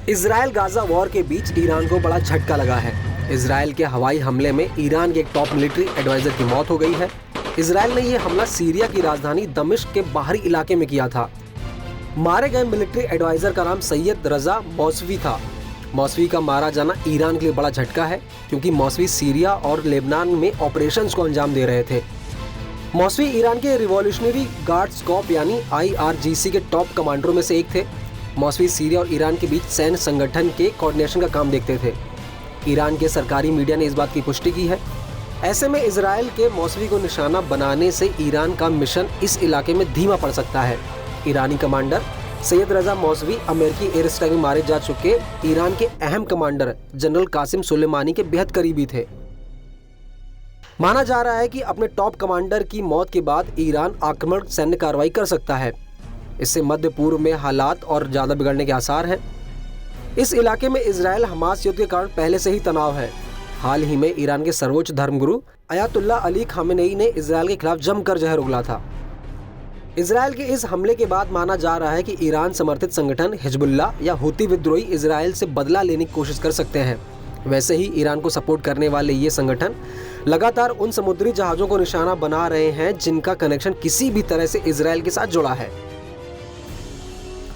Israel Gaza war के बीच Iran को बड़ा झटका लगा है। इजराइल के हवाई हमले में ईरान के एक टॉप मिलिट्री एडवाइजर की मौत हो गई है। इजराइल ने यह हमला सीरिया की राजधानी दमिश्क के बाहरी इलाके में किया था। मारे गए मिलिट्री एडवाइजर का नाम सैयद रजा मौसवी था। मौसवी का मारा जाना ईरान के लिए बड़ा झटका है, क्योंकि मौसवी सीरिया और लेबनान में ऑपरेशंस को अंजाम दे रहे थे। मौसवी ईरान के रिवॉल्यूशनरी गार्ड्स कॉर्प यानी IRGC के टॉप कमांडरों में से एक थे। मौसवी सीरिया और ईरान के बीच सैन्य संगठन के कोऑर्डिनेशन का काम देखते थे। ईरान के सरकारी मीडिया ने इस बात की पुष्टि की है। ऐसे में इजराइल के मौसवी को निशाना बनाने से ईरान का मिशन इस इलाके में धीमा पड़ सकता है। ईरानी कमांडर सैयद रजा मौसवी अमेरिकी एयर स्ट्राइक में मारे जा चुके ईरान के अहम कमांडर जनरल कासिम सुलेमानी के बेहद करीबी थे। माना जा रहा है कि अपने टॉप कमांडर की मौत के बाद ईरान आक्रमण सैन्य कार्रवाई कर सकता है। इससे मध्य पूर्व में हालात और ज्यादा बिगड़ने के आसार हैं। इस इलाके में इजराइल हमास युद्ध के कारण पहले से ही तनाव है। हाल ही में ईरान के सर्वोच्च धर्मगुरु अयातुल्ला अली खामेनेई ने इजराइल के खिलाफ जमकर जहर उगला था। इजराइल के इस हमले के बाद माना जा रहा है कि ईरान समर्थित संगठन हिजबुल्लाह या हुती विद्रोही इजराइल से बदला लेने की कोशिश कर सकते हैं। वैसे ही ईरान को सपोर्ट करने वाले ये संगठन लगातार उन समुद्री जहाज़ों को निशाना बना रहे हैं जिनका कनेक्शन किसी भी तरह से इजराइल के साथ जुड़ा है।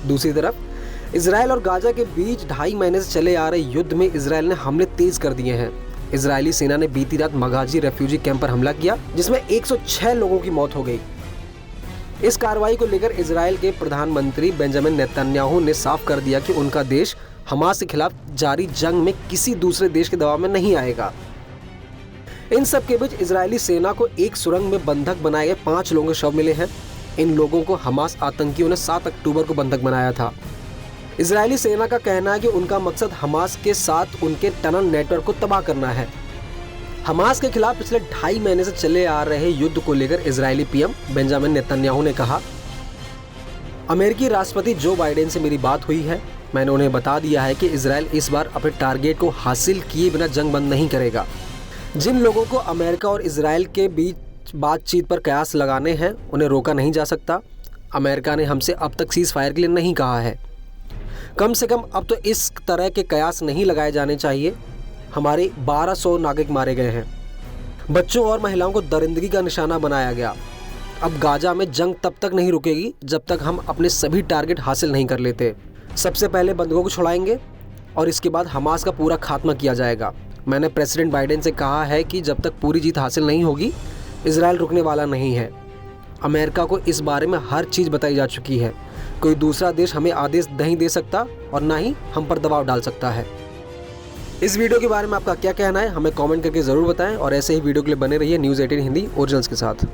दूसरी तरफ इजराइल और गाजा के बीच 2.5 महीने से चले आ रहे युद्ध में इजराइल ने हमले तेज कर दिए हैं। इजरायली सेना ने बीती रात मगाजी रेफ्यूजी कैंप पर हमला किया, जिसमें 106 लोगों की मौत हो गई। इस कार्रवाई को लेकर इजराइल के प्रधानमंत्री बेंजामिन नेतन्याहू ने साफ कर दिया कि उनका देश हमास के खिलाफ जारी जंग में किसी दूसरे देश के दबाव में नहीं आएगा। इन सब के बीच इजरायली सेना को एक सुरंग में बंधक बनाए गए 5 लोगों के शव मिले हैं। इन लोगों को हमास आतंकियों ने 7 अक्टूबर को बंधक बनाया था। इजरायली सेना का कहना है कि उनका मकसद हमास के साथ उनके टनल नेटवर्क को तबाह करना है। हमास के खिलाफ पिछले 2.5 महीने से चले आ रहे युद्ध को लेकर इजरायली पीएम बेंजामिन नेतन्याहू ने कहा, अमेरिकी राष्ट्रपति जो बाइडेन से मेरी बात हुई है। मैंने उन्हें बता दिया है कि इजराइल इस बार अपने टारगेट को हासिल किए बिना जंग बंद नहीं करेगा। जिन लोगों को अमेरिका और इजराइल के बीच बातचीत पर कयास लगाने हैं, उन्हें रोका नहीं जा सकता। अमेरिका ने हमसे अब तक सीज फायर के लिए नहीं कहा है। कम से कम अब तो इस तरह के कयास नहीं लगाए जाने चाहिए। हमारे 1200 नागरिक मारे गए हैं। बच्चों और महिलाओं को दरिंदगी का निशाना बनाया गया। अब गाजा में जंग तब तक नहीं रुकेगी जब तक हम अपने सभी टारगेट हासिल नहीं कर लेते। सबसे पहले बंधकों को छुड़ाएंगे और इसके बाद हमास का पूरा खात्मा किया जाएगा। मैंने प्रेसिडेंट बाइडेन से कहा है कि जब तक पूरी जीत हासिल नहीं होगी, इजराइल रुकने वाला नहीं है। अमेरिका को इस बारे में हर चीज़ बताई जा चुकी है। कोई दूसरा देश हमें आदेश नहीं दे सकता और ना ही हम पर दबाव डाल सकता है। इस वीडियो के बारे में आपका क्या कहना है, हमें कमेंट करके ज़रूर बताएं और ऐसे ही वीडियो के लिए बने रहिए न्यूज़ 18 हिंदी ओरिजिनल्स के साथ।